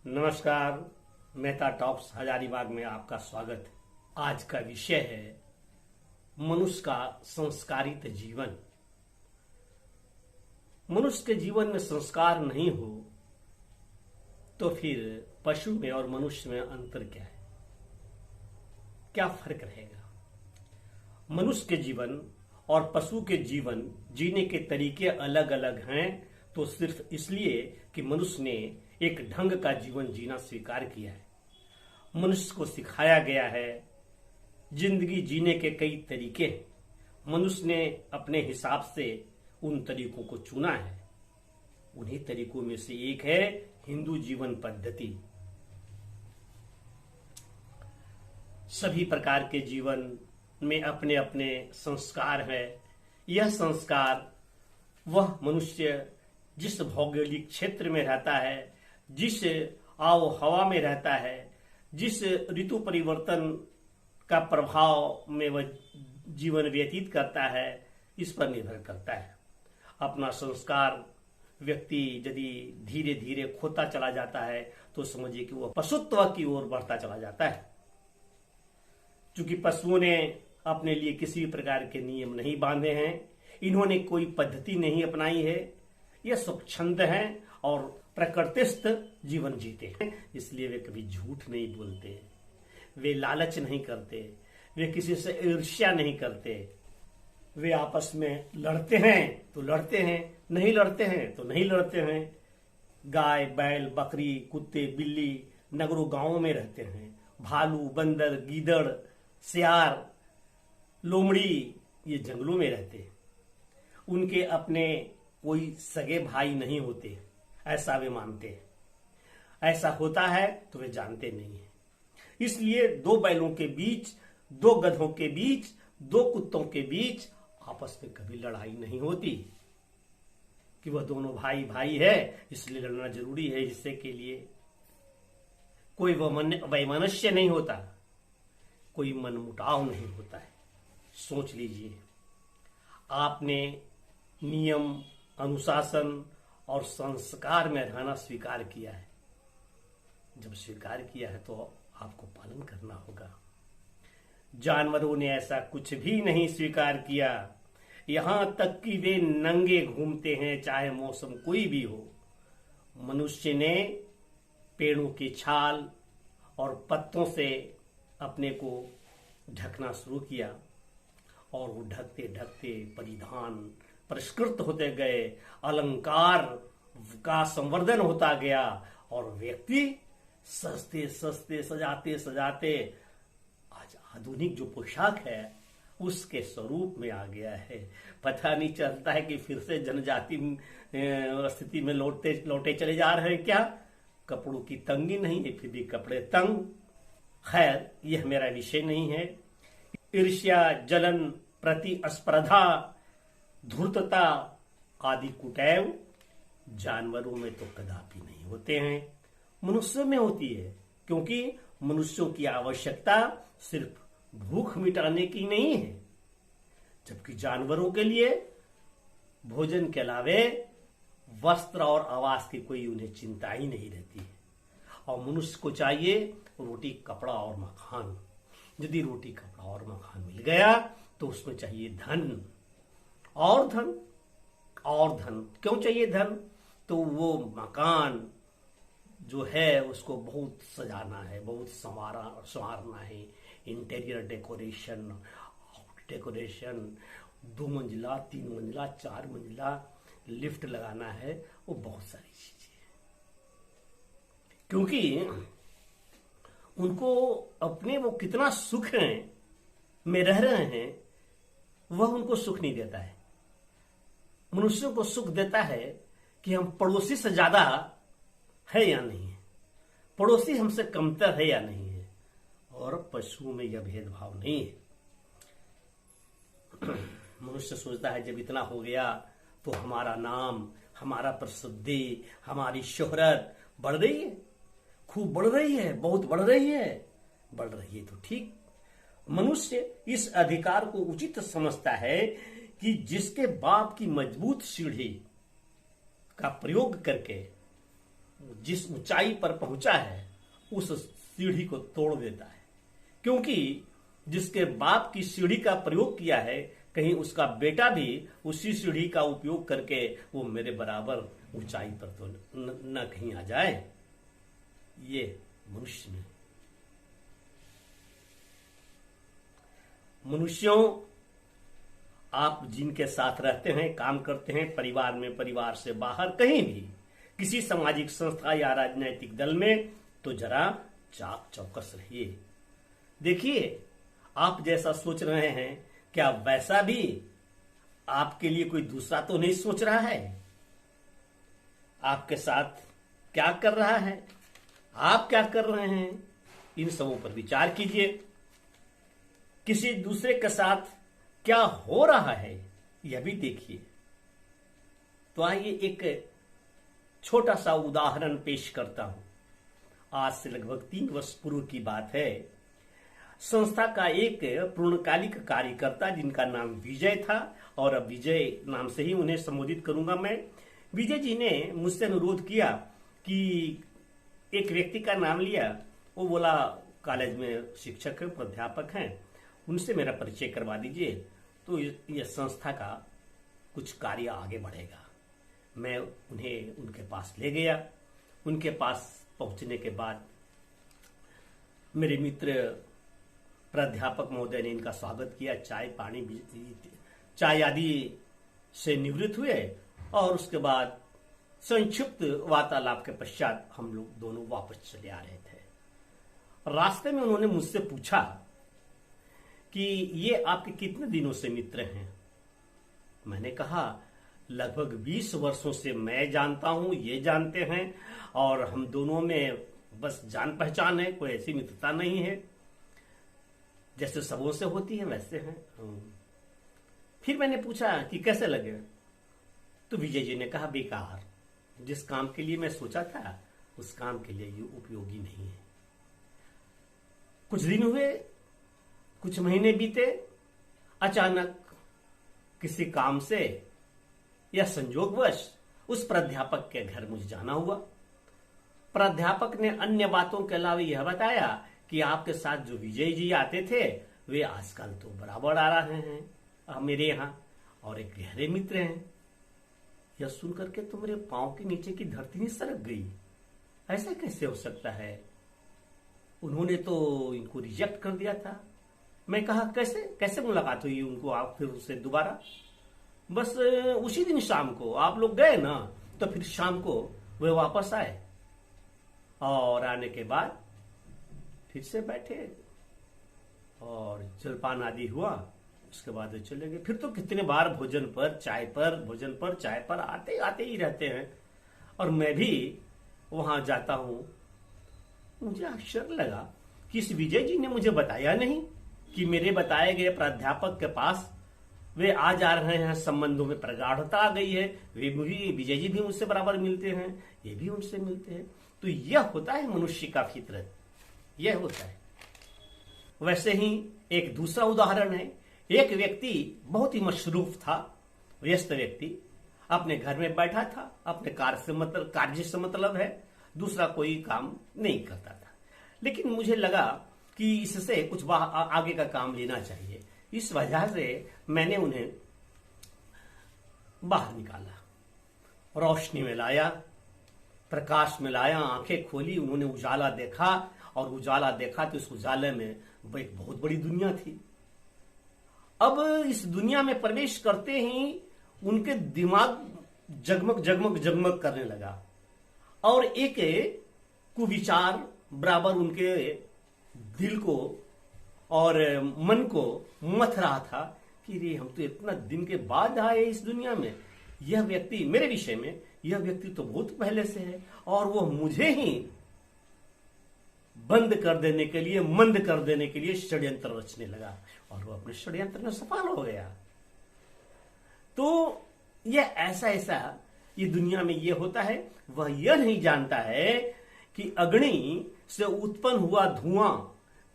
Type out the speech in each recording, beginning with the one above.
नमस्कार। मेहता टॉक्स हजारीबाग में आपका स्वागत है। आज का विषय है मनुष्य का संस्कारित जीवन। मनुष्य के जीवन में संस्कार नहीं हो तो फिर पशु में और मनुष्य में अंतर क्या है, क्या फर्क रहेगा? मनुष्य के जीवन और पशु के जीवन जीने के तरीके अलग अलग हैं, तो सिर्फ इसलिए कि मनुष्य ने एक ढंग का जीवन जीना स्वीकार किया है। मनुष्य को सिखाया गया है, जिंदगी जीने के कई तरीके हैं। मनुष्य ने अपने हिसाब से उन तरीकों को चुना है। उन्हीं तरीकों में से एक है हिंदू जीवन पद्धति। सभी प्रकार के जीवन में अपने अपने संस्कार है। यह संस्कार वह मनुष्य जिस भौगोलिक क्षेत्र में रहता है, जिस आव हवा में रहता है, जिस ऋतु परिवर्तन का प्रभाव में वह जीवन व्यतीत करता है, इस पर निर्भर करता है। अपना संस्कार व्यक्ति यदि धीरे धीरे खोता चला जाता है तो समझिए कि वह पशुत्व की ओर बढ़ता चला जाता है। क्योंकि पशुओं ने अपने लिए किसी भी प्रकार के नियम नहीं बांधे हैं, इन्होंने कोई पद्धति नहीं अपनाई है। यह स्वच्छंद हैं और प्रकृतिस्थ जीवन जीते हैं। इसलिए वे कभी झूठ नहीं बोलते, वे लालच नहीं करते, वे किसी से ईर्ष्या नहीं करते। वे आपस में लड़ते हैं तो लड़ते हैं, नहीं लड़ते हैं तो नहीं लड़ते हैं। गाय, बैल, बकरी, कुत्ते, बिल्ली नगरों गांवों में रहते हैं। भालू, बंदर, गीदड़, सियार, लोमड़ी ये जंगलों में रहते हैं। उनके अपने कोई सगे भाई नहीं होते, ऐसा वे मानते हैं। ऐसा होता है तो वे जानते नहीं है। इसलिए दो बैलों के बीच, दो गधों के बीच, दो कुत्तों के बीच आपस में कभी लड़ाई नहीं होती कि वह दोनों भाई भाई है इसलिए लड़ना जरूरी है। हिस्से के लिए कोई वैमनस्य नहीं होता, कोई मनमुटाव नहीं होता है। सोच लीजिए, आपने नियम, अनुशासन और संस्कार में रहना स्वीकार किया है। जब स्वीकार किया है तो आपको पालन करना होगा। जानवरों ने ऐसा कुछ भी नहीं स्वीकार किया, यहां तक कि वे नंगे घूमते हैं चाहे मौसम कोई भी हो। मनुष्य ने पेड़ों की छाल और पत्तों से अपने को ढकना शुरू किया और वो ढकते ढकते परिधान परिष्कृत होते गए, अलंकार का संवर्धन होता गया और व्यक्ति सस्ते सस्ते सजाते सजाते आज आधुनिक जो पोशाक है उसके स्वरूप में आ गया है। पता नहीं चलता है कि फिर से जनजाति स्थिति में लौटे चले जा रहे हैं क्या? कपड़ों की तंगी नहीं है, फिर भी कपड़े तंग। खैर, यह मेरा विषय नहीं है। ईर्ष्या, जलन, प्रतिस्पर्धा, धूर्तता आदि कुटैव जानवरों में तो कदापि नहीं होते हैं, मनुष्यों में होती है। क्योंकि मनुष्यों की आवश्यकता सिर्फ भूख मिटाने की नहीं है, जबकि जानवरों के लिए भोजन के अलावे वस्त्र और आवास की कोई उन्हें चिंता ही नहीं रहती है। और मनुष्य को चाहिए रोटी, कपड़ा और मकान। यदि रोटी, कपड़ा और मकान मिल गया तो उसमें चाहिए धन और धन और धन। क्यों चाहिए धन? तो वो मकान जो है उसको बहुत सजाना है, बहुत संवारना है। इंटीरियर डेकोरेशन, डेकोरेशन 2 मंजिला, 3 मंजिला, 4 मंजिला, लिफ्ट लगाना है, वो बहुत सारी चीजें हैं। क्योंकि उनको अपने वो कितना सुख में रह रहे हैं वह उनको सुख नहीं देता है। मनुष्यों को सुख देता है कि हम पड़ोसी से ज्यादा है या नहीं है, पड़ोसी हमसे कमतर है या नहीं है। और पशुओं में यह भेदभाव नहीं है। मनुष्य सोचता है जब इतना हो गया तो हमारा नाम, हमारा प्रसिद्धि, हमारी शोहरत बढ़ रही है, खूब बढ़ रही है, बहुत बढ़ रही है। बढ़ रही है तो ठीक। मनुष्य इस अधिकार को उचित समझता है कि जिसके बाप की मजबूत सीढ़ी का प्रयोग करके जिस ऊंचाई पर पहुंचा है उस सीढ़ी को तोड़ देता है, क्योंकि जिसके बाप की सीढ़ी का प्रयोग किया है कहीं उसका बेटा भी उसी सीढ़ी का उपयोग करके वो मेरे बराबर ऊंचाई पर तो न कहीं आ जाए। ये मनुष्य में मनुष्यों, आप जिनके साथ रहते हैं, काम करते हैं, परिवार में, परिवार से बाहर, कहीं भी, किसी सामाजिक संस्था या राजनीतिक दल में, तो जरा चाक चौकस रहिए। देखिए, आप जैसा सोच रहे हैं क्या वैसा भी आपके लिए कोई दूसरा तो नहीं सोच रहा है? आपके साथ क्या कर रहा है, आप क्या कर रहे हैं, इन सबों पर विचार कीजिए। किसी दूसरे के साथ क्या हो रहा है यह भी देखिए। तो आइए एक छोटा सा उदाहरण पेश करता हूं। आज से लगभग 3 वर्ष पूर्व की बात है। संस्था का एक पूर्णकालिक कार्यकर्ता जिनका नाम विजय था, और अब विजय नाम से ही उन्हें संबोधित करूंगा मैं। विजय जी ने मुझसे अनुरोध किया कि एक व्यक्ति का नाम लिया। वो बोला कॉलेज में शिक्षक है, प्राध्यापक हैं, उनसे मेरा परिचय करवा दीजिए तो यह संस्था का कुछ कार्य आगे बढ़ेगा। मैं उन्हें उनके पास ले गया। उनके पास पहुंचने के बाद मेरे मित्र प्राध्यापक महोदय ने इनका स्वागत किया, चाय पानी चाय आदि से निवृत्त हुए, और उसके बाद संक्षिप्त वार्तालाप के पश्चात हम लोग दोनों वापस चले आ रहे थे। रास्ते में उन्होंने मुझसे पूछा कि ये आपके कितने दिनों से मित्र हैं? मैंने कहा लगभग 20 वर्षों से मैं जानता हूं, ये जानते हैं, और हम दोनों में बस जान पहचान है, कोई ऐसी मित्रता नहीं है, जैसे सबों से होती है वैसे हैं। फिर मैंने पूछा कि कैसे लगे? तो विजय जी ने कहा बेकार, जिस काम के लिए मैं सोचा था उस काम के लिए ये उपयोगी नहीं है। कुछ दिन हुए, कुछ महीने बीते, अचानक किसी काम से या संयोगवश उस प्राध्यापक के घर मुझे जाना हुआ। प्राध्यापक ने अन्य बातों के अलावा यह बताया कि आपके साथ जो विजय जी आते थे वे आजकल तो बराबर आ रहे हैं मेरे यहाँ, और एक गहरे मित्र हैं। यह सुनकर के तो मेरे पांव के नीचे की धरती नहीं सरक गई। ऐसा कैसे हो सकता है? उन्होंने तो इनको रिजेक्ट कर दिया था। मैं कहा कैसे कैसे मुलाकात हुई उनको आप फिर उससे दोबारा? बस उसी दिन शाम को आप लोग गए ना, तो फिर शाम को वे वापस आए, और आने के बाद फिर से बैठे और जलपान आदि हुआ। उसके बाद वे चले गए। फिर तो कितने बार भोजन पर चाय पर आते आते ही रहते हैं, और मैं भी वहां जाता हूं। मुझे आश्चर्य लगा कि इस विजय जी ने मुझे बताया नहीं कि मेरे बताए गए प्राध्यापक के पास वे आ जा रहे हैं, संबंधों में प्रगाढ़ता आ गई है, वे भी, विजय जी भी मुझसे बराबर मिलते हैं, ये भी उनसे मिलते हैं। तो यह होता है मनुष्य का फितरत, यह होता है। वैसे ही एक दूसरा उदाहरण है। एक व्यक्ति बहुत ही मशरूफ था, व्यस्त व्यक्ति, अपने घर में बैठा था, अपने कार्य से मतलब है, दूसरा कोई काम नहीं करता था। लेकिन मुझे लगा कि इससे कुछ आगे का काम लेना चाहिए। इस वजह से मैंने उन्हें बाहर निकाला, रोशनी में लाया, प्रकाश में लाया, आंखें खोली, उन्होंने उजाला देखा, और उजाला देखा तो उस उजाले में एक बहुत बड़ी दुनिया थी। अब इस दुनिया में प्रवेश करते ही उनके दिमाग जगमग जगमग जगमग करने लगा, और एक कुविचार बराबर उनके दिल को और मन को मथ रहा था कि रे हम तो इतना दिन के बाद आए इस दुनिया में। यह व्यक्ति मेरे विषय में, यह व्यक्ति तो बहुत पहले से है, और वो मुझे ही बंद कर देने के लिए, मंद कर देने के लिए षड्यंत्र रचने लगा, और वो अपने षड्यंत्र में सफल हो गया। तो यह ऐसा ये दुनिया में ये होता है। वह यह नहीं जानता है कि अग्नि से उत्पन्न हुआ धुआं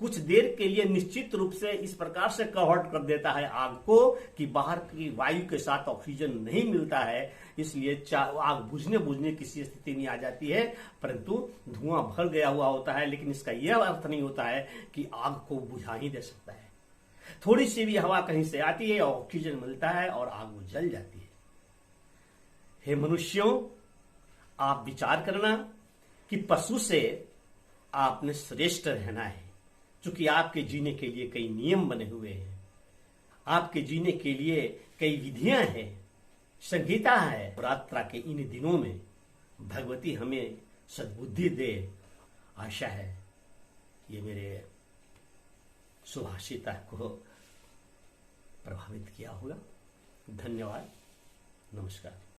कुछ देर के लिए निश्चित रूप से इस प्रकार से कवर्ट कर देता है आग को कि बाहर की वायु के साथ ऑक्सीजन नहीं मिलता है, इसलिए आग बुझने की स्थिति नहीं आ जाती है, परंतु धुआं भर गया हुआ होता है। लेकिन इसका यह अर्थ नहीं होता है कि आग को बुझा ही दे सकता है। थोड़ी सी भी हवा कहीं से आती है, ऑक्सीजन मिलता है और आग वो जल जाती है। हे मनुष्यों, आप विचार करना कि पशु से आपने श्रेष्ठ रहना है, क्योंकि आपके जीने के लिए कई नियम बने हुए हैं, आपके जीने के लिए कई विधियां हैं, संहिता है। रात्रा के इन दिनों में भगवती हमें सद्बुद्धि दे, आशा है ये मेरे सुभाषिता को प्रभावित किया होगा। धन्यवाद, नमस्कार।